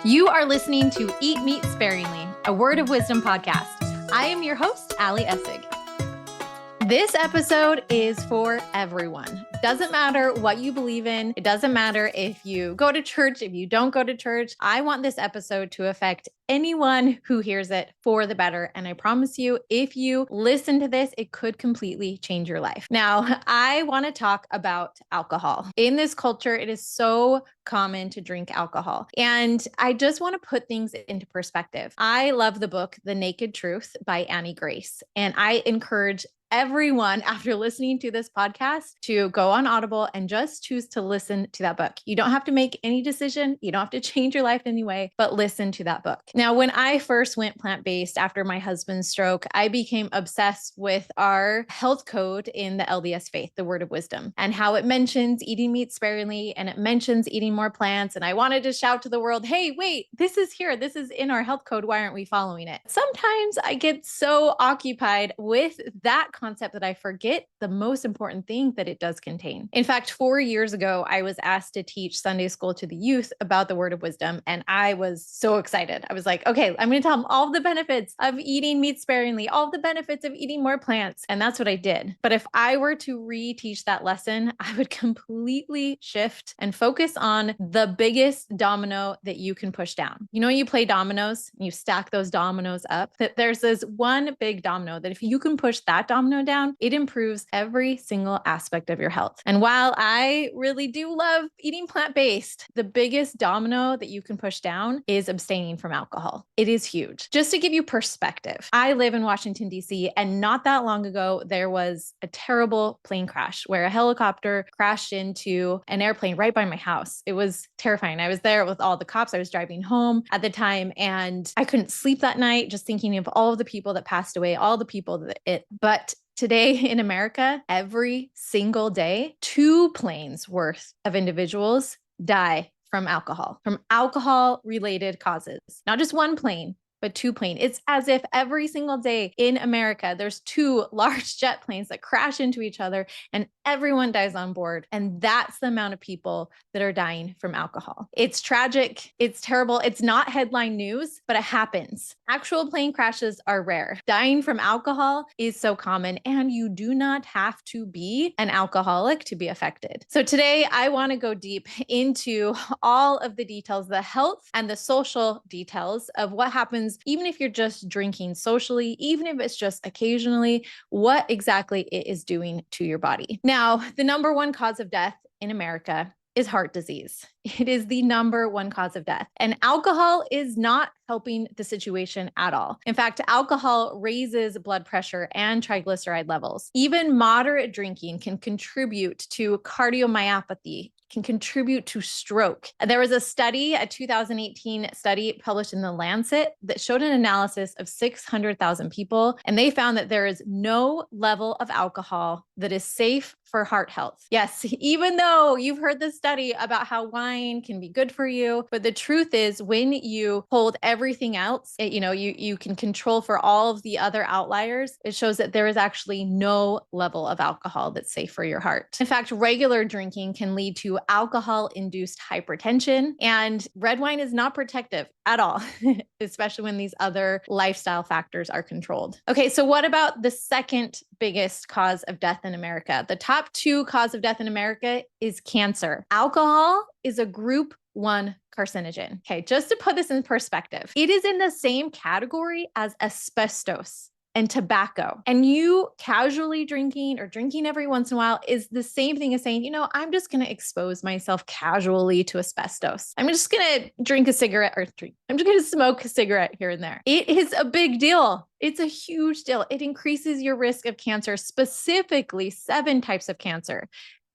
You are listening to Eat Meat Sparingly, a Word of Wisdom podcast. I am your host, Ali Essig. This episode is for everyone. Doesn't matter what you believe in. It doesn't matter if you go to church, if you don't go to church. I want this episode to affect anyone who hears it for the better. And I promise you, if you listen to this, it could completely change your life. Now, I want to talk about alcohol. In this culture, it is so common to drink alcohol. And I just want to put things into perspective. I love the book, The Naked Truth by Annie Grace. And I encourage everyone, after listening to this podcast, to go on Audible and just choose to listen to that book. You don't have to make any decision. You don't have to change your life in any way, but listen to that book. Now, when I first went plant-based after my husband's stroke, I became obsessed with our health code in the LDS faith, the Word of Wisdom, and how it mentions eating meat sparingly and it mentions eating more plants. And I wanted to shout to the world, hey, wait, this is here. This is in our health code. Why aren't we following it? Sometimes I get so occupied with that concept that I forget the most important thing that it does contain. In fact, 4 years ago, I was asked to teach Sunday school to the youth about the Word of Wisdom, and I was so excited. I was like, okay, I'm going to tell them all the benefits of eating meat sparingly, all the benefits of eating more plants, and that's what I did. But if I were to reteach that lesson, I would completely shift and focus on the biggest domino that you can push down. You know, you play dominoes, you stack those dominoes up, that there's this one big domino that if you can push that domino down, it improves every single aspect of your health. And while I really do love eating plant-based, the biggest domino that you can push down is abstaining from alcohol. It is huge. Just to give you perspective, I live in Washington, D.C., and not that long ago, there was a terrible plane crash where a helicopter crashed into an airplane right by my house. It was terrifying. I was there with all the cops. I was driving home at the time, and I couldn't sleep that night just thinking of all of the people that passed away, all the people but today in America, every single day, 2 planes worth of individuals die from alcohol-related causes. Not just 1 plane, but 2 planes. It's as if every single day in America, there's 2 large jet planes that crash into each other and everyone dies on board. And that's the amount of people that are dying from alcohol. It's tragic. It's terrible. It's not headline news, but it happens. Actual plane crashes are rare. Dying from alcohol is so common, and you do not have to be an alcoholic to be affected. So today I want to go deep into all of the details, the health and the social details of what happens even if you're just drinking socially, even if it's just occasionally, what exactly it is doing to your body. Now, the number 1 cause of death in America is heart disease. It is the number 1 cause of death. And alcohol is not helping the situation at all. In fact, alcohol raises blood pressure and triglyceride levels. Even moderate drinking can contribute to cardiomyopathy, can contribute to stroke. There was a study, a 2018 study published in The Lancet that showed an analysis of 600,000 people, and they found that there is no level of alcohol that is safe for heart health. Yes, even though you've heard this study about how wine can be good for you, but the truth is when you hold everything else, you can control for all of the other outliers, it shows that there is actually no level of alcohol that's safe for your heart. In fact, regular drinking can lead to alcohol-induced hypertension, and red wine is not protective at all, especially when these other lifestyle factors are controlled. Okay, so what about the second biggest cause of death in America? The top 2 cause of death in America is cancer. Alcohol is a group 1 carcinogen. Okay, just to put this in perspective, it is in the same category as asbestos and tobacco. And you casually drinking or drinking every once in a while is the same thing as saying, I'm just going to expose myself casually to asbestos. I'm just going to drink a cigarette I'm just going to smoke a cigarette here and there. It is a big deal. It's a huge deal. It increases your risk of cancer, specifically 7 types of cancer.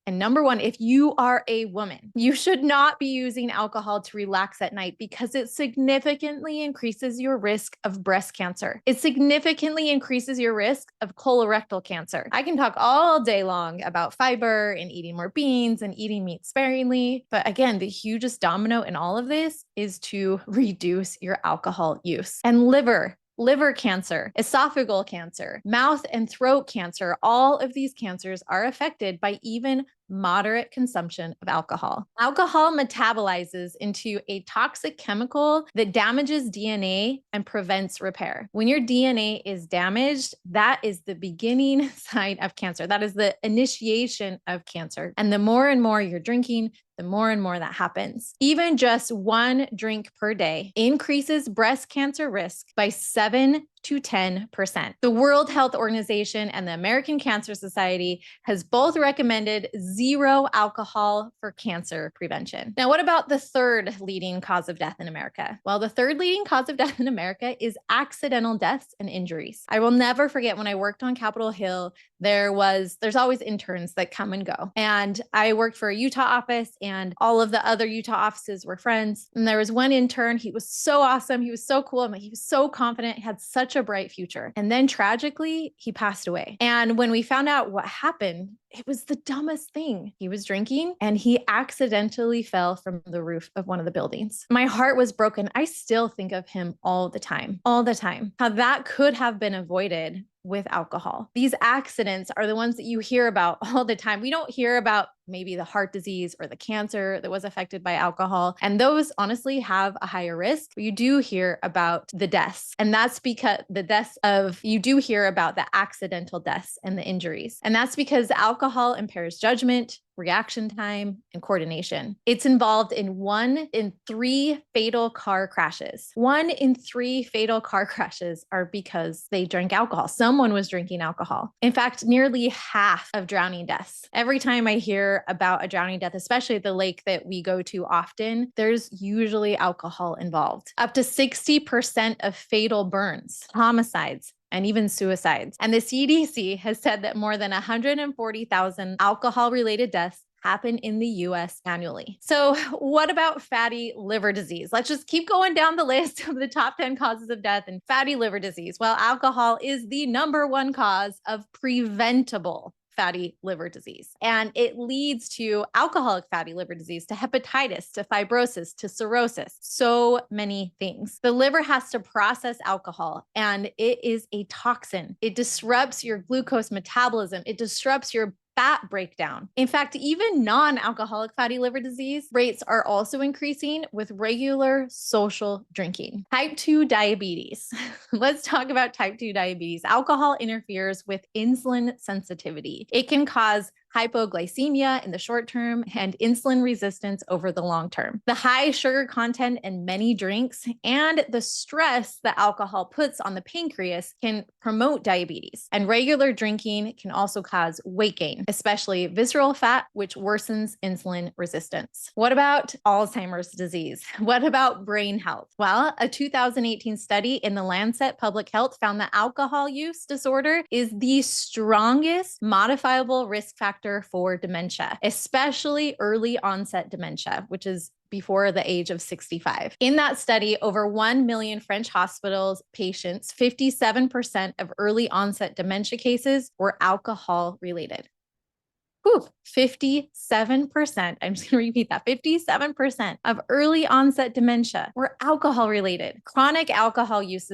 And number 1, if you are a woman, you should not be using alcohol to relax at night because it significantly increases your risk of breast cancer. It significantly increases your risk of colorectal cancer. I can talk all day long about fiber and eating more beans and eating meat sparingly. But again, the hugest domino in all of this is to reduce your alcohol use. And liver cancer, esophageal cancer, mouth and throat cancer, all of these cancers are affected by even moderate consumption of alcohol. Alcohol metabolizes into a toxic chemical that damages DNA and prevents repair. When your DNA is damaged, that is the beginning sign of cancer. That is the initiation of cancer. And the more and more you're drinking, the more and more that happens. Even just one drink per day increases breast cancer risk by 7 to 10%. The World Health Organization and the American Cancer Society has both recommended zero alcohol for cancer prevention. Now, what about the third leading cause of death in America? Well, the third leading cause of death in America is accidental deaths and injuries. I will never forget when I worked on Capitol Hill, there's always interns that come and go. And I worked for a Utah office and all of the other Utah offices were friends. And there was one intern, he was so awesome. He was so cool. He was so confident, he had such a bright future. And then tragically, he passed away. And when we found out what happened, it was the dumbest thing. He was drinking and he accidentally fell from the roof of one of the buildings. My heart was broken. I still think of him all the time, how that could have been avoided with alcohol. These accidents are the ones that you hear about all the time. We don't hear about maybe the heart disease or the cancer that was affected by alcohol. And those honestly have a higher risk. But you do hear about the deaths. And that's because you do hear about the accidental deaths and the injuries. And that's because alcohol impairs judgment, reaction time, and coordination. It's involved in 1 in 3 fatal car crashes. 1 in 3 fatal car crashes are because they drank alcohol. Someone was drinking alcohol. In fact, nearly half of drowning deaths. Every time I hear about a drowning death, especially at the lake that we go to often, there's usually alcohol involved. Up to 60% of fatal burns, homicides, and even suicides. And the CDC has said that more than 140,000 alcohol-related deaths happen in the US annually. So what about fatty liver disease? Let's just keep going down the list of the top 10 causes of death and fatty liver disease. Well, alcohol is the #1 cause of preventable fatty liver disease. And it leads to alcoholic fatty liver disease, to hepatitis, to fibrosis, to cirrhosis, so many things. The liver has to process alcohol and it is a toxin. It disrupts your glucose metabolism. It disrupts your fat breakdown. In fact, even non-alcoholic fatty liver disease rates are also increasing with regular social drinking. Type 2 diabetes. Let's talk about type 2 diabetes. Alcohol interferes with insulin sensitivity. It can cause hypoglycemia in the short term and insulin resistance over the long term. The high sugar content in many drinks and the stress that alcohol puts on the pancreas can promote diabetes. And regular drinking can also cause weight gain, especially visceral fat, which worsens insulin resistance. What about Alzheimer's disease? What about brain health? Well, a 2018 study in the Lancet Public Health found that alcohol use disorder is the strongest modifiable risk factor for dementia, especially early onset dementia, which is before the age of 65. In that study, over 1 million French hospitals patients, 57% of early onset dementia cases were alcohol related. 57%. I'm just going to repeat that. 57% of early onset dementia were alcohol related. Chronic alcohol use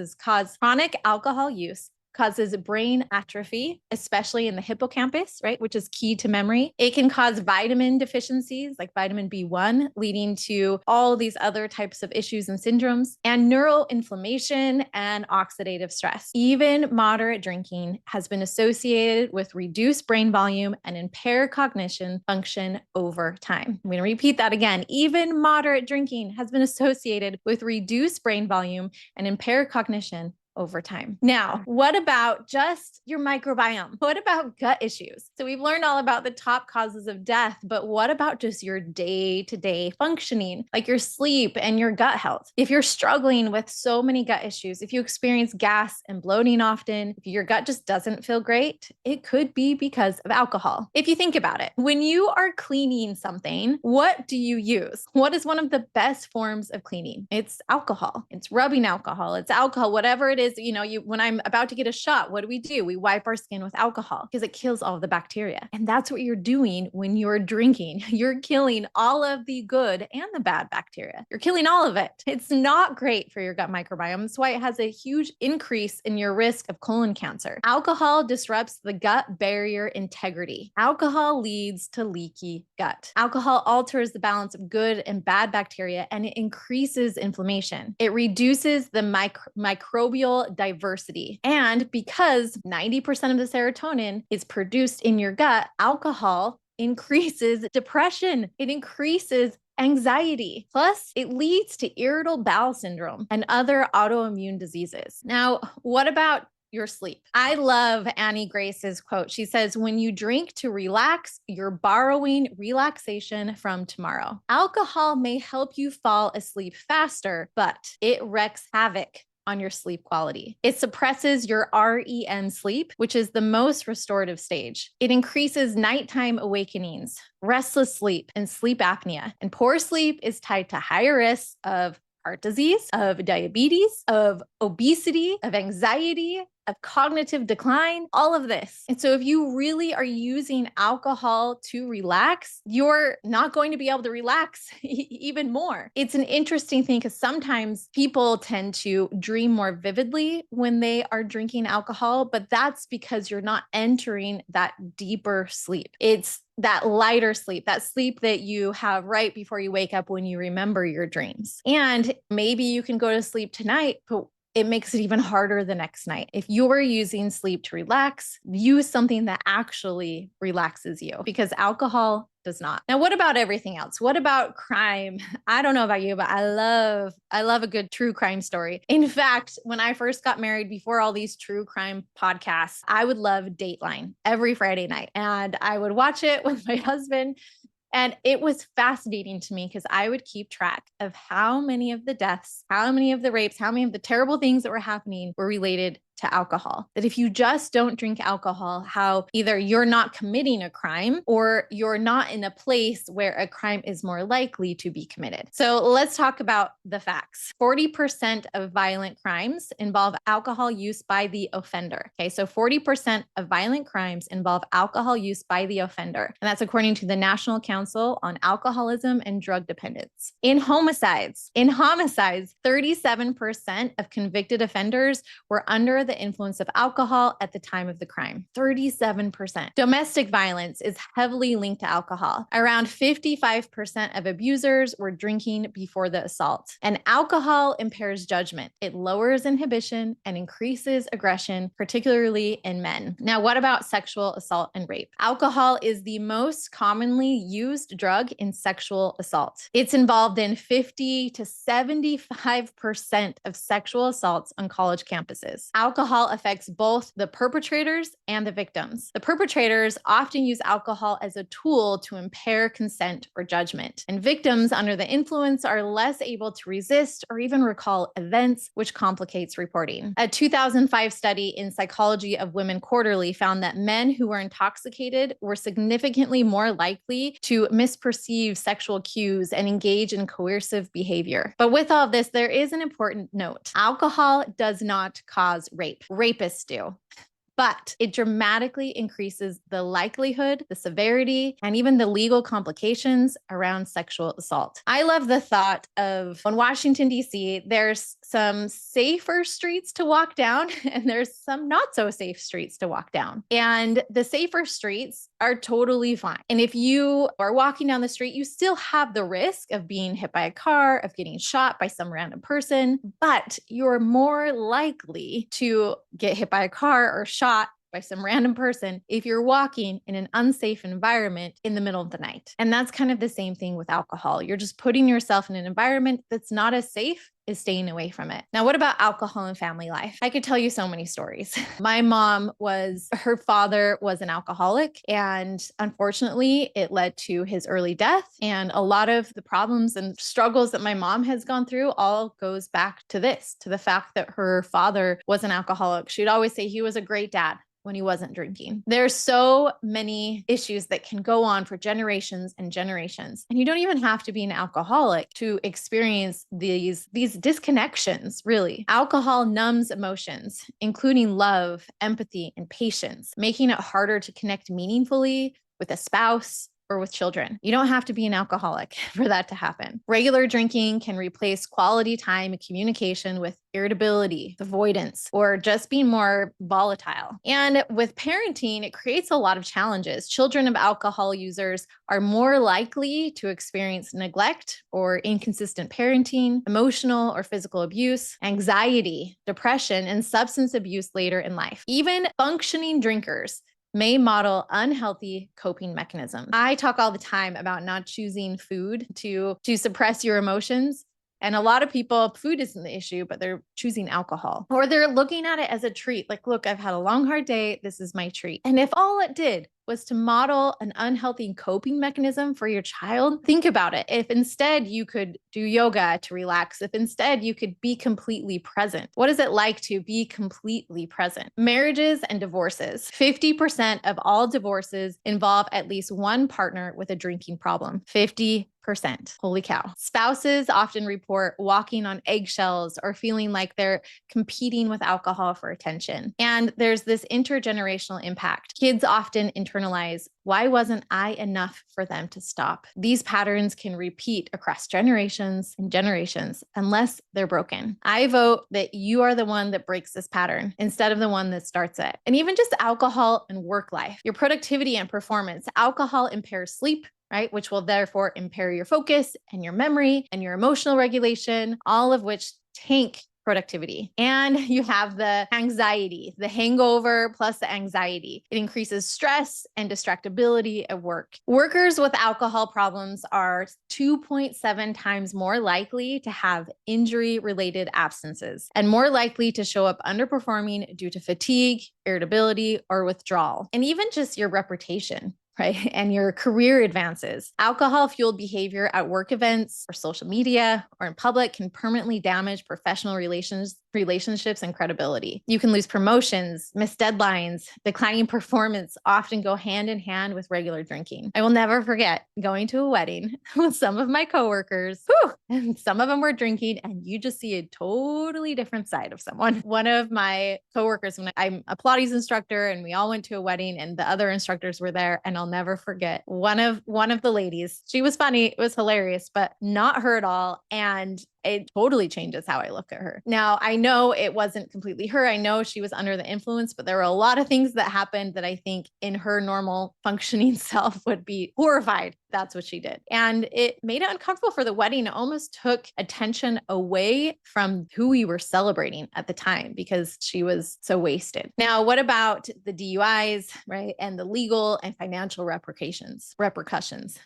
causes brain atrophy, especially in the hippocampus, right, which is key to memory. It can cause vitamin deficiencies like vitamin B1, leading to all these other types of issues and syndromes, and neural inflammation and oxidative stress. Even moderate drinking has been associated with reduced brain volume and impaired cognition function over time. I'm going to repeat that again. Even moderate drinking has been associated with reduced brain volume and impaired cognition over time. Now, what about just your microbiome? What about gut issues? So we've learned all about the top causes of death, but what about just your day-to-day functioning, like your sleep and your gut health? If you're struggling with so many gut issues, if you experience gas and bloating often, if your gut just doesn't feel great, it could be because of alcohol. If you think about it, when you are cleaning something, what do you use? What is one of the best forms of cleaning? It's alcohol. It's rubbing alcohol. It's alcohol, whatever it is, when I'm about to get a shot, what do? We wipe our skin with alcohol because it kills all of the bacteria. And that's what you're doing when you're drinking. You're killing all of the good and the bad bacteria. You're killing all of it. It's not great for your gut microbiome. That's why it has a huge increase in your risk of colon cancer. Alcohol disrupts the gut barrier integrity. Alcohol leads to leaky gut. Alcohol alters the balance of good and bad bacteria, and it increases inflammation. It reduces the microbial diversity. And because 90% of the serotonin is produced in your gut, alcohol increases depression. It increases anxiety. Plus, it leads to irritable bowel syndrome and other autoimmune diseases. Now, what about your sleep? I love Annie Grace's quote. She says, when you drink to relax, you're borrowing relaxation from tomorrow. Alcohol may help you fall asleep faster, but it wreaks havoc on your sleep quality. It suppresses your REM sleep, which is the most restorative stage. It increases nighttime awakenings, restless sleep, and sleep apnea. And poor sleep is tied to higher risks of heart disease, of diabetes, of obesity, of anxiety, of cognitive decline, all of this. And so if you really are using alcohol to relax, you're not going to be able to relax even more. It's an interesting thing because sometimes people tend to dream more vividly when they are drinking alcohol, but that's because you're not entering that deeper sleep. It's that lighter sleep, that sleep that you have right before you wake up when you remember your dreams. And maybe you can go to sleep tonight, but it makes it even harder the next night. If you're using sleep to relax, use something that actually relaxes you because alcohol does not. Now, what about everything else? What about crime? I don't know about you, but I love a good true crime story. In fact, when I first got married, before all these true crime podcasts, I would love Dateline every Friday night. And I would watch it with my husband. And it was fascinating to me because I would keep track of how many of the deaths, how many of the rapes, how many of the terrible things that were happening were related to alcohol. That if you just don't drink alcohol, how either you're not committing a crime or you're not in a place where a crime is more likely to be committed. So let's talk about the facts. 40% of violent crimes involve alcohol use by the offender. Okay, so 40% of violent crimes involve alcohol use by the offender. And that's according to the National Council on Alcoholism and Drug Dependence. In homicides, 37% of convicted offenders were under the influence of alcohol at the time of the crime. 37%. Domestic violence is heavily linked to alcohol. Around 55% of abusers were drinking before the assault. And alcohol impairs judgment. It lowers inhibition and increases aggression, particularly in men. Now, what about sexual assault and rape? Alcohol is the most commonly used drug in sexual assault. It's involved in 50 to 75% of sexual assaults on college campuses. Alcohol affects both the perpetrators and the victims. The perpetrators often use alcohol as a tool to impair consent or judgment. And victims under the influence are less able to resist or even recall events, which complicates reporting. A 2005 study in Psychology of Women Quarterly found that men who were intoxicated were significantly more likely to misperceive sexual cues and engage in coercive behavior. But with all of this, there is an important note. Alcohol does not cause rape. Rapists do. But it dramatically increases the likelihood, the severity, and even the legal complications around sexual assault. I love the thought of in Washington, D.C., there's some safer streets to walk down and there's some not so safe streets to walk down. And the safer streets are totally fine. And if you are walking down the street, you still have the risk of being hit by a car, of getting shot by some random person, but you're more likely to get hit by a car or shot by some random person if you're walking in an unsafe environment in the middle of the night. And that's kind of the same thing with alcohol. You're just putting yourself in an environment that's not as safe is staying away from it. Now, what about alcohol and family life? I could tell you so many stories. My mom her father was an alcoholic, and unfortunately, it led to his early death. And a lot of the problems and struggles that my mom has gone through all goes back to the fact that her father was an alcoholic. She'd always say he was a great dad when he wasn't drinking. There's so many issues that can go on for generations and generations. And you don't even have to be an alcoholic to experience these these disconnections, really. Alcohol numbs emotions, including love, empathy, and patience, making it harder to connect meaningfully with a spouse or with children. You don't have to be an alcoholic for that to happen. Regular drinking can replace quality time and communication with irritability, avoidance, or just being more volatile. And with parenting, it creates a lot of challenges. Children of alcohol users are more likely to experience neglect or inconsistent parenting, emotional or physical abuse, anxiety, depression, and substance abuse later in life. Even functioning drinkers may model unhealthy coping mechanisms. I talk all the time about not choosing food to suppress your emotions. And a lot of people, food isn't the issue, but they're choosing alcohol, or they're looking at it as a treat. Like, look, I've had a long, hard day. This is my treat. And if all it did was to model an unhealthy coping mechanism for your child, think about it. If instead you could do yoga to relax, if instead you could be completely present, what is it like to be completely present? Marriages and divorces. 50% of all divorces involve at least one partner with a drinking problem. 50%. Holy cow. Spouses often report walking on eggshells or feeling like they're competing with alcohol for attention. And there's this intergenerational impact. Kids often internalize, why wasn't I enough for them to stop? These patterns can repeat across generations and generations unless they're broken. I vote that you are the one that breaks this pattern instead of the one that starts it. And even just alcohol and work life, your productivity and performance. Alcohol impairs sleep, right? Which will therefore impair your focus and your memory and your emotional regulation, all of which tank productivity. And you have the anxiety, the hangover plus the anxiety. It increases stress and distractibility at work. Workers with alcohol problems are 2.7 times more likely to have injury-related absences and more likely to show up underperforming due to fatigue, irritability, or withdrawal. And even just your reputation, right? And your career advances. Alcohol-fueled behavior at work events or social media or in public can permanently damage professional relationships and credibility. You can lose promotions, miss deadlines, declining performance often go hand in hand with regular drinking. I will never forget going to a wedding with some of my coworkers, and some of them were drinking, and you just see a totally different side of someone. One of my coworkers, when I'm a Pilates instructor and we all went to a wedding and the other instructors were there, and I'll never forget one of the ladies. She was funny. It was hilarious, but not her at all. And it totally changes how I look at her. Now, I know it wasn't completely her. I know she was under the influence, but there were a lot of things that happened that I think in her normal functioning self would be horrified. That's what she did. And it made it uncomfortable for the wedding. It almost took attention away from who we were celebrating at the time because she was so wasted. Now, what about the DUIs, right? And the legal and financial repercussions.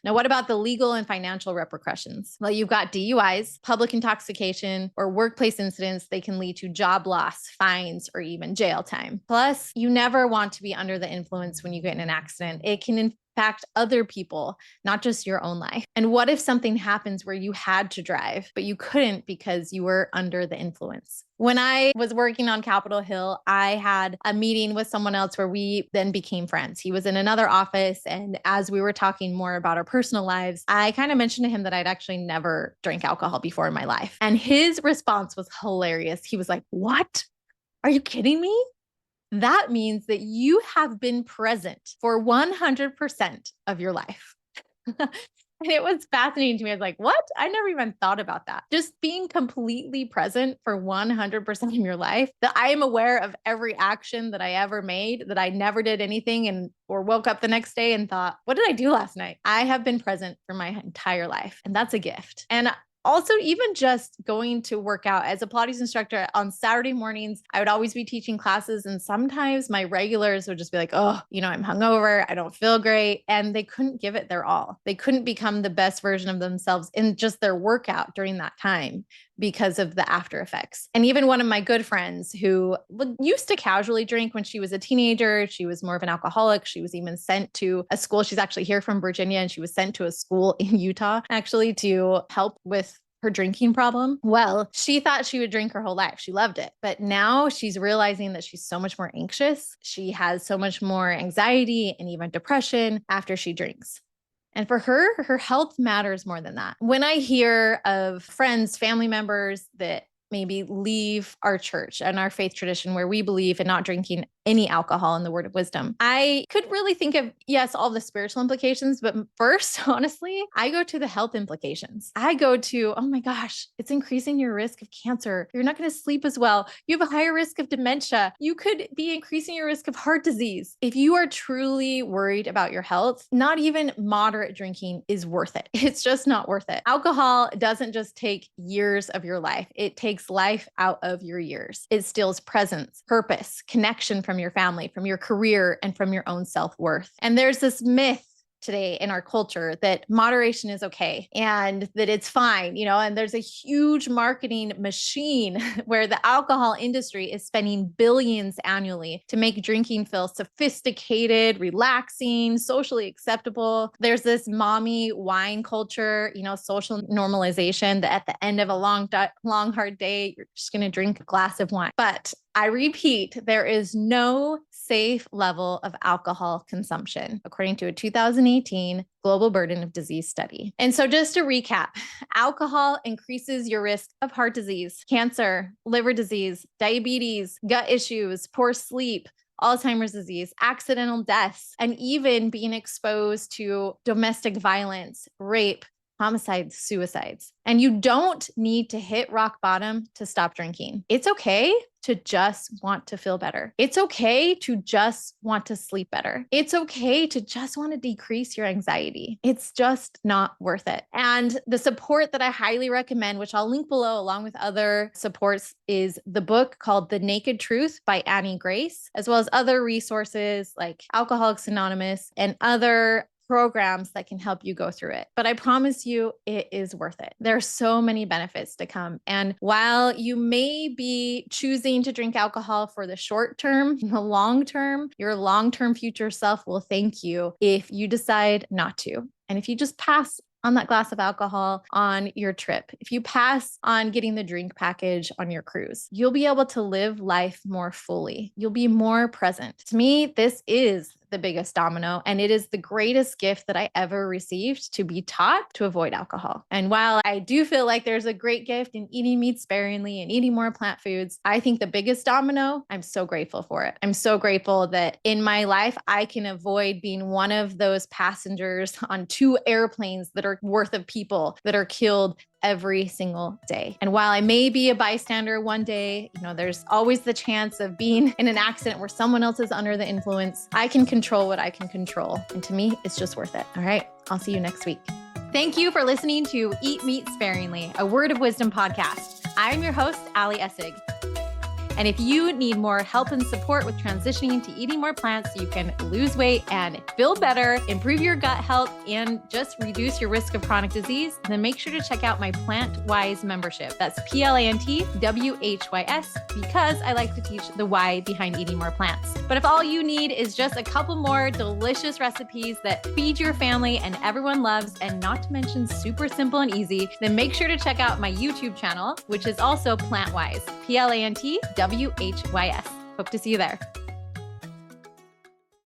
Now, what about the legal and financial repercussions? Well, you've got DUIs, public intoxication, or workplace incidents. They can lead to job loss, fines, or even jail time. Plus, you never want to be under the influence when you get in an accident. It can impact other people, not just your own life. And what if something happens where you had to drive, but you couldn't because you were under the influence? When I was working on Capitol Hill, I had a meeting with someone else where we then became friends. He was in another office. And as we were talking more about our personal lives, I kind of mentioned to him that I'd actually never drank alcohol before in my life. And his response was hilarious. He was like, "What? Are you kidding me? That means that you have been present for 100% of your life." And it was fascinating to me. I was like, what? I never even thought about that. Just being completely present for 100% of your life, that I am aware of every action that I ever made, that I never did anything or woke up the next day and thought, what did I do last night? I have been present for my entire life. And that's a gift. And also, even just going to work out as a Pilates instructor on Saturday mornings, I would always be teaching classes. And sometimes my regulars would just be like, oh, I'm hungover. I don't feel great. And they couldn't give it their all. They couldn't become the best version of themselves in just their workout during that time because of the after effects. And even one of my good friends who used to casually drink when she was a teenager, she was more of an alcoholic. She was even sent to a school. She's actually here from Virginia, and she was sent to a school in Utah actually to help with her drinking problem. Well, she thought she would drink her whole life. She loved it. But now she's realizing that she's so much more anxious. She has so much more anxiety and even depression after she drinks. And for her, her health matters more than that. When I hear of friends, family members that maybe leave our church and our faith tradition where we believe in not drinking any alcohol in the word of wisdom, I could really think of, yes, all the spiritual implications, but first, honestly, I go to the health implications. I go to, oh my gosh, it's increasing your risk of cancer. You're not going to sleep as well. You have a higher risk of dementia. You could be increasing your risk of heart disease. If you are truly worried about your health, not even moderate drinking is worth it. It's just not worth it. Alcohol doesn't just take years of your life. It takes life out of your years. It steals presence, purpose, connection from your family, from your career, and from your own self-worth. And there's this myth today in our culture that moderation is okay and that it's fine, and there's a huge marketing machine where the alcohol industry is spending billions annually to make drinking feel sophisticated, relaxing, socially acceptable. There's this mommy wine culture, social normalization that at the end of a long, hard day, you're just going to drink a glass of wine. But I repeat, there is no safe level of alcohol consumption, according to a 2018 Global Burden of Disease study. And so just to recap, alcohol increases your risk of heart disease, cancer, liver disease, diabetes, gut issues, poor sleep, Alzheimer's disease, accidental deaths, and even being exposed to domestic violence, rape, homicides, suicides. And you don't need to hit rock bottom to stop drinking. It's okay to just want to feel better. It's okay to just want to sleep better. It's okay to just want to decrease your anxiety. It's just not worth it. And the support that I highly recommend, which I'll link below along with other supports, is the book called The Naked Truth by Annie Grace, as well as other resources like Alcoholics Anonymous and other programs that can help you go through it. But I promise you, it is worth it. There are so many benefits to come. And while you may be choosing to drink alcohol for the short term, the long term, your long-term future self will thank you if you decide not to. And if you just pass on that glass of alcohol on your trip, if you pass on getting the drink package on your cruise, you'll be able to live life more fully. You'll be more present. To me, this is the biggest domino, and it is the greatest gift that I ever received, to be taught to avoid alcohol. And while I do feel like there's a great gift in eating meat sparingly and eating more plant foods, I think the biggest domino, I'm so grateful for it. I'm so grateful that in my life, I can avoid being one of those passengers on 2 airplanes that are worth of people that are killed every single day. And while I may be a bystander one day, there's always the chance of being in an accident where someone else is under the influence. I can control what I can control. And to me, it's just worth it. All right. I'll see you next week. Thank you for listening to Eat Meat Sparingly, a Word of Wisdom podcast. I'm your host, Ali Essig. And if you need more help and support with transitioning to eating more plants so you can lose weight and feel better, improve your gut health, and just reduce your risk of chronic disease, then make sure to check out my PlantWise membership. That's PLANTWHYS, because I like to teach the why behind eating more plants. But if all you need is just a couple more delicious recipes that feed your family and everyone loves, and not to mention super simple and easy, then make sure to check out my YouTube channel, which is also PlantWise, PlantWhys. Hope to see you there.